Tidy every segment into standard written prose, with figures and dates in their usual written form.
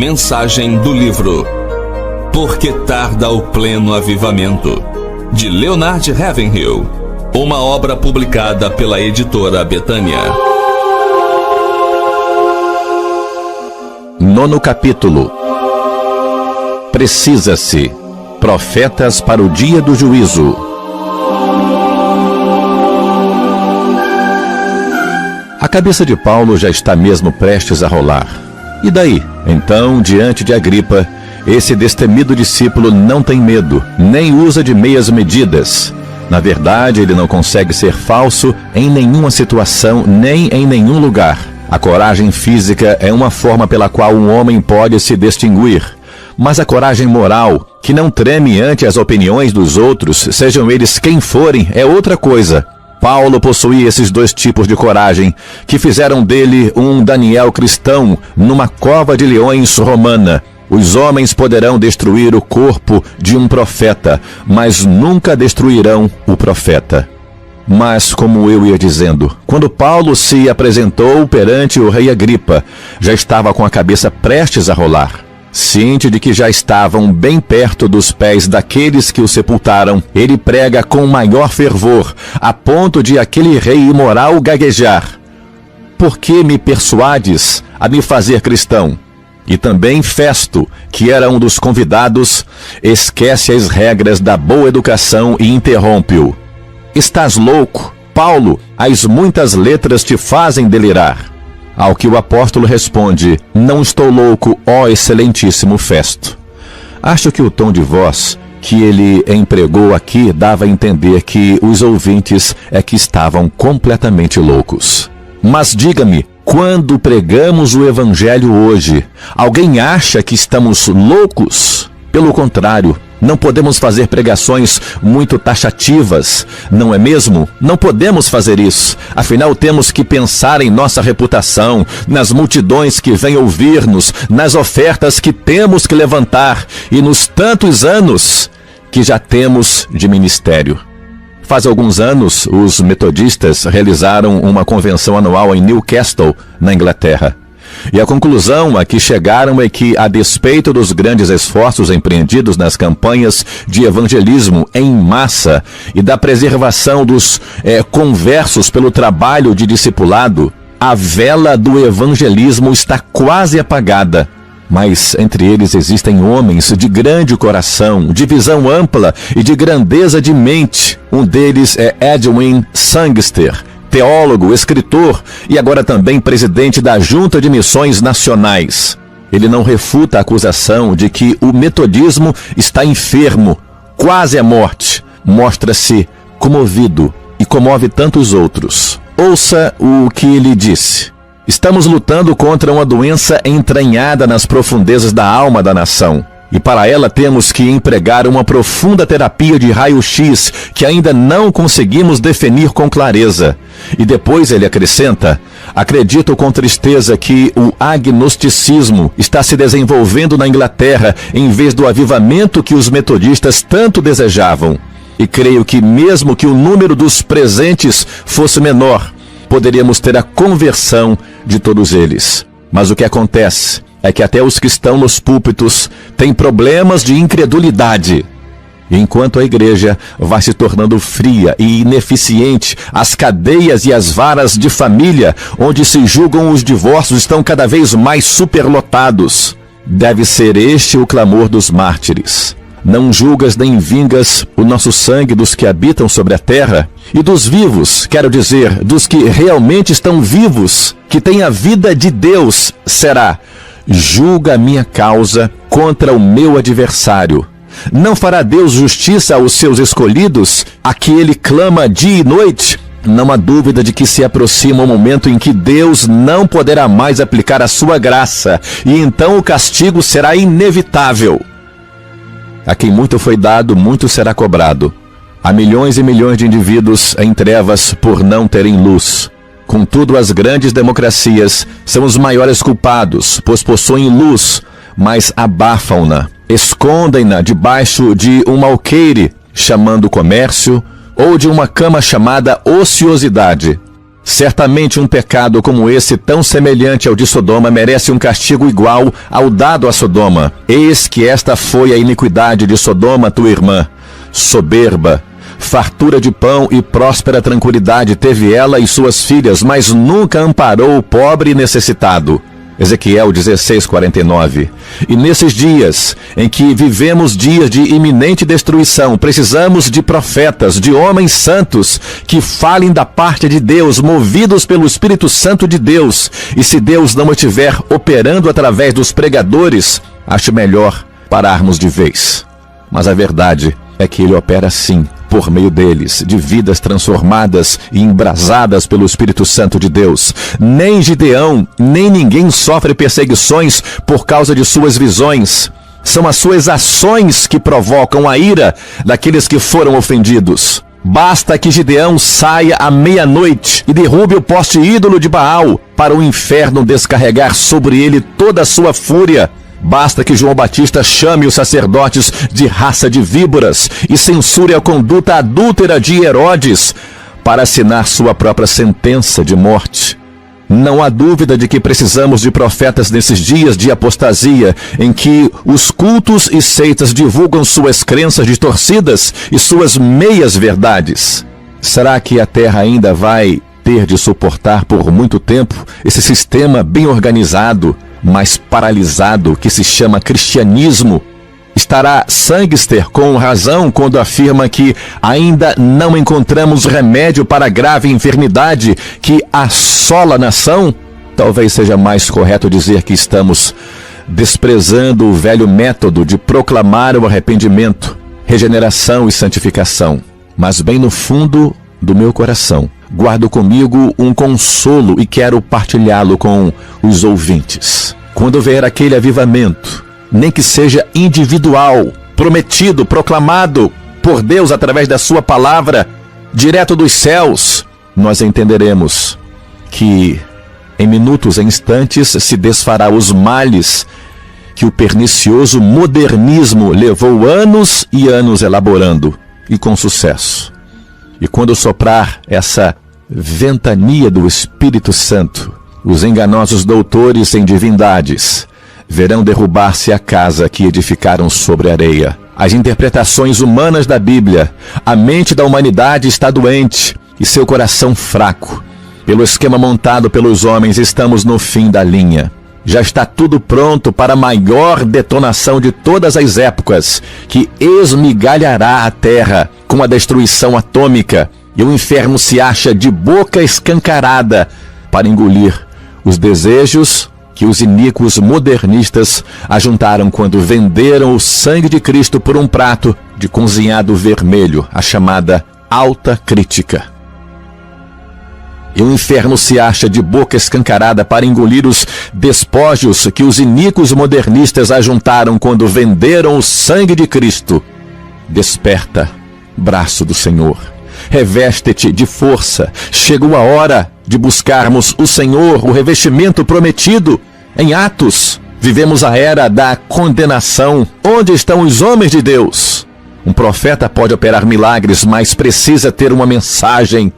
Mensagem do livro Por que tarda o pleno avivamento, de Leonard Ravenhill, uma obra publicada pela editora Betânia. 9º capítulo. Precisa-se profetas para o dia do juízo. A cabeça de Paulo já está mesmo prestes a rolar. E daí? Então, diante de Agripa, esse destemido discípulo não tem medo, nem usa de meias medidas. Na verdade, ele não consegue ser falso em nenhuma situação, nem em nenhum lugar. A coragem física é uma forma pela qual um homem pode se distinguir. Mas a coragem moral, que não treme ante as opiniões dos outros, sejam eles quem forem, é outra coisa. Paulo possuía esses dois tipos de coragem, que fizeram dele um Daniel cristão numa cova de leões romana. Os homens poderão destruir o corpo de um profeta, mas nunca destruirão o profeta. Mas, como eu ia dizendo, quando Paulo se apresentou perante o rei Agripa, já estava com a cabeça prestes a rolar. Ciente de que já estavam bem perto dos pés daqueles que o sepultaram, ele prega com maior fervor, a ponto de aquele rei imoral gaguejar: "Por que me persuades a me fazer cristão?" E também Festo, que era um dos convidados, esquece as regras da boa educação e interrompe-o: "Estás louco, Paulo, as muitas letras te fazem delirar." Ao que o apóstolo responde: "Não estou louco, ó excelentíssimo Festo." Acho que o tom de voz que ele empregou aqui dava a entender que os ouvintes é que estavam completamente loucos. Mas diga-me, quando pregamos o evangelho hoje, alguém acha que estamos loucos? Pelo contrário, não podemos fazer pregações muito taxativas, não é mesmo? Não podemos fazer isso. Afinal, temos que pensar em nossa reputação, nas multidões que vêm ouvir-nos, nas ofertas que temos que levantar e nos tantos anos que já temos de ministério. Faz alguns anos, os metodistas realizaram uma convenção anual em Newcastle, na Inglaterra. E a conclusão a que chegaram é que, a despeito dos grandes esforços empreendidos nas campanhas de evangelismo em massa e da preservação dos conversos pelo trabalho de discipulado, a vela do evangelismo está quase apagada. Mas entre eles existem homens de grande coração, de visão ampla e de grandeza de mente. Um deles é Edwin Sangster, teólogo, escritor e agora também presidente da Junta de Missões Nacionais. Ele não refuta a acusação de que o metodismo está enfermo, quase à morte. Mostra-se comovido e comove tantos outros. Ouça o que ele disse: "Estamos lutando contra uma doença entranhada nas profundezas da alma da nação. E para ela temos que empregar uma profunda terapia de raio-x que ainda não conseguimos definir com clareza." E depois ele acrescenta: "Acredito com tristeza que o agnosticismo está se desenvolvendo na Inglaterra em vez do avivamento que os metodistas tanto desejavam. E creio que mesmo que o número dos presentes fosse menor, poderíamos ter a conversão de todos eles. Mas o que acontece é que até os que estão nos púlpitos têm problemas de incredulidade. Enquanto a igreja vai se tornando fria e ineficiente, as cadeias e as varas de família, onde se julgam os divórcios, estão cada vez mais superlotados. Deve ser este o clamor dos mártires. Não julgas nem vingas o nosso sangue dos que habitam sobre a terra? E dos vivos, quero dizer, dos que realmente estão vivos, que têm a vida de Deus, será: julga a minha causa contra o meu adversário. Não fará Deus justiça aos seus escolhidos, a que ele clama dia e noite? Não há dúvida de que se aproxima o momento em que Deus não poderá mais aplicar a sua graça, e então o castigo será inevitável. A quem muito foi dado, muito será cobrado. Há milhões e milhões de indivíduos em trevas por não terem luz. Contudo, as grandes democracias são os maiores culpados, pois possuem luz, mas abafam-na, escondem-na debaixo de um alqueire, chamando comércio, ou de uma cama chamada ociosidade. Certamente um pecado como esse, tão semelhante ao de Sodoma, merece um castigo igual ao dado a Sodoma. Eis que esta foi a iniquidade de Sodoma, tua irmã. Soberba, fartura de pão e próspera tranquilidade teve ela e suas filhas, mas nunca amparou o pobre e necessitado. Ezequiel 16:49. E nesses dias, em que vivemos dias de iminente destruição, precisamos de profetas, de homens santos, que falem da parte de Deus, movidos pelo Espírito Santo de Deus. E se Deus não estiver operando através dos pregadores, acho melhor pararmos de vez. Mas a verdade é que Ele opera sim, por meio deles, de vidas transformadas e embrasadas pelo Espírito Santo de Deus. Nem Gideão, nem ninguém sofre perseguições por causa de suas visões. São as suas ações que provocam a ira daqueles que foram ofendidos. Basta que Gideão saia à meia-noite e derrube o poste ídolo de Baal, para o inferno descarregar sobre ele toda a sua fúria. Basta que João Batista chame os sacerdotes de raça de víboras e censure a conduta adúltera de Herodes para assinar sua própria sentença de morte. Não há dúvida de que precisamos de profetas nesses dias de apostasia, em que os cultos e seitas divulgam suas crenças distorcidas e suas meias-verdades. Será que a terra ainda vai ter de suportar por muito tempo esse sistema bem organizado, mas paralisado, que se chama cristianismo? Estará Sangster com razão quando afirma que ainda não encontramos remédio para a grave enfermidade que assola a nação? Talvez seja mais correto dizer que estamos desprezando o velho método de proclamar o arrependimento, regeneração e santificação. Mas bem no fundo do meu coração, guardo comigo um consolo e quero partilhá-lo com os ouvintes. Quando vier aquele avivamento, nem que seja individual, prometido, proclamado por Deus através da sua palavra, direto dos céus, nós entenderemos que em minutos, em instantes, se desfará os males que o pernicioso modernismo levou anos e anos elaborando, e com sucesso. E quando soprar essa ventania do Espírito Santo, os enganosos doutores em divindades verão derrubar-se a casa que edificaram sobre areia. As interpretações humanas da Bíblia, a mente da humanidade está doente e seu coração fraco. Pelo esquema montado pelos homens, estamos no fim da linha. Já está tudo pronto para a maior detonação de todas as épocas, que esmigalhará a terra com a destruição atômica, e o inferno se acha de boca escancarada para engolir os desejos que os iníquos modernistas ajuntaram quando venderam o sangue de Cristo por um prato de cozinhado vermelho, a chamada alta crítica. E o inferno se acha de boca escancarada para engolir os despojos que os iníquos modernistas ajuntaram quando venderam o sangue de Cristo. Desperta, braço do Senhor. Reveste-te de força. Chegou a hora de buscarmos o Senhor, o revestimento prometido. Em Atos, vivemos a era da condenação. Onde estão os homens de Deus? Um profeta pode operar milagres, mas precisa ter uma mensagem.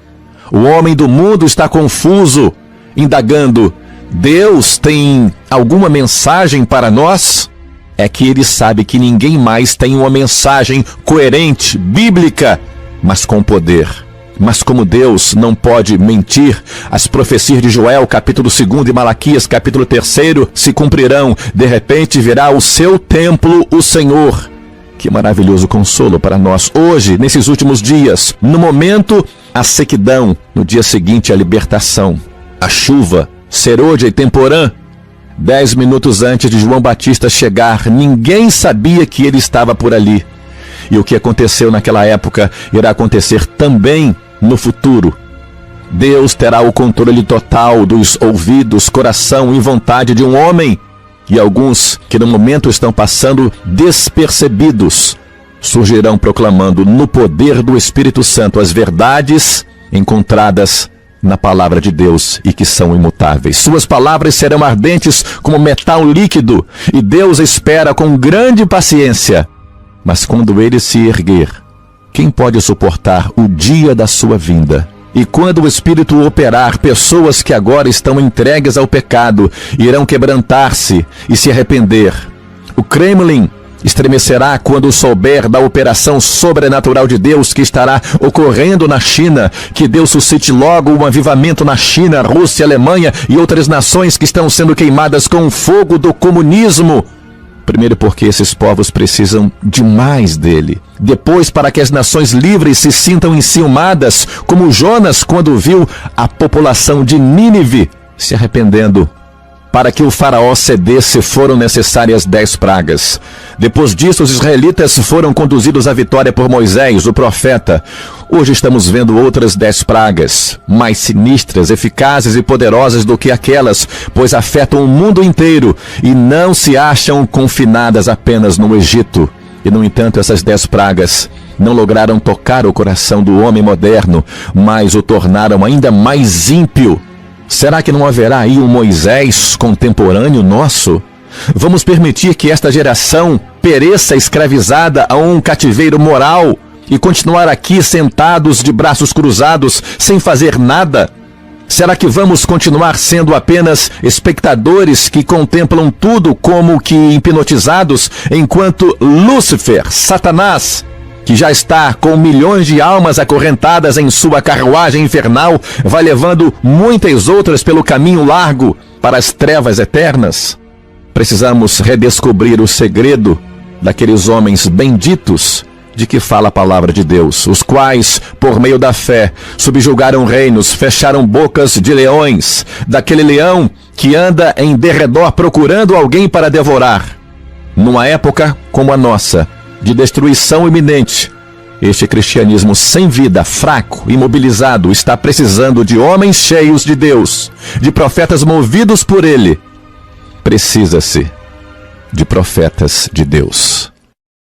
O homem do mundo está confuso, indagando: Deus tem alguma mensagem para nós? É que ele sabe que ninguém mais tem uma mensagem coerente, bíblica, mas com poder. Mas como Deus não pode mentir, as profecias de Joel, capítulo 2, e Malaquias, capítulo 3, se cumprirão. De repente virá o seu templo, o Senhor. Que maravilhoso consolo para nós hoje, nesses últimos dias. No momento, a sequidão, no dia seguinte, a libertação. A chuva, serôdia e temporã. 10 minutos antes de João Batista chegar, ninguém sabia que ele estava por ali. E o que aconteceu naquela época irá acontecer também no futuro. Deus terá o controle total dos ouvidos, coração e vontade de um homem. E alguns que no momento estão passando despercebidos surgirão proclamando no poder do Espírito Santo as verdades encontradas na palavra de Deus e que são imutáveis. Suas palavras serão ardentes como metal líquido e Deus espera com grande paciência. Mas quando ele se erguer, quem pode suportar o dia da sua vinda? E quando o Espírito operar, pessoas que agora estão entregues ao pecado irão quebrantar-se e se arrepender. O Kremlin estremecerá quando souber da operação sobrenatural de Deus que estará ocorrendo na China. Que Deus suscite logo um avivamento na China, Rússia, Alemanha e outras nações que estão sendo queimadas com o fogo do comunismo. Primeiro porque esses povos precisam demais dele. Depois para que as nações livres se sintam enciumadas, como Jonas quando viu a população de Nínive se arrependendo. Para que o faraó cedesse foram necessárias 10 pragas. Depois disso, os israelitas foram conduzidos à vitória por Moisés, o profeta. Hoje estamos vendo outras 10 pragas, mais sinistras, eficazes e poderosas do que aquelas, pois afetam o mundo inteiro e não se acham confinadas apenas no Egito. E, no entanto, essas 10 pragas não lograram tocar o coração do homem moderno, mas o tornaram ainda mais ímpio. Será que não haverá aí um Moisés contemporâneo nosso? Vamos permitir que esta geração pereça escravizada a um cativeiro moral e continuar aqui sentados de braços cruzados sem fazer nada? Será que vamos continuar sendo apenas espectadores que contemplam tudo como que hipnotizados, enquanto Lúcifer, Satanás, que já está com milhões de almas acorrentadas em sua carruagem infernal, vai levando muitas outras pelo caminho largo para as trevas eternas? Precisamos redescobrir o segredo daqueles homens benditos de que fala a palavra de Deus, os quais, por meio da fé, subjugaram reinos, fecharam bocas de leões, daquele leão que anda em derredor procurando alguém para devorar. Numa época como a nossa, de destruição iminente, este cristianismo sem vida, fraco, imobilizado, está precisando de homens cheios de Deus, de profetas movidos por Ele. Precisa-se de profetas de Deus.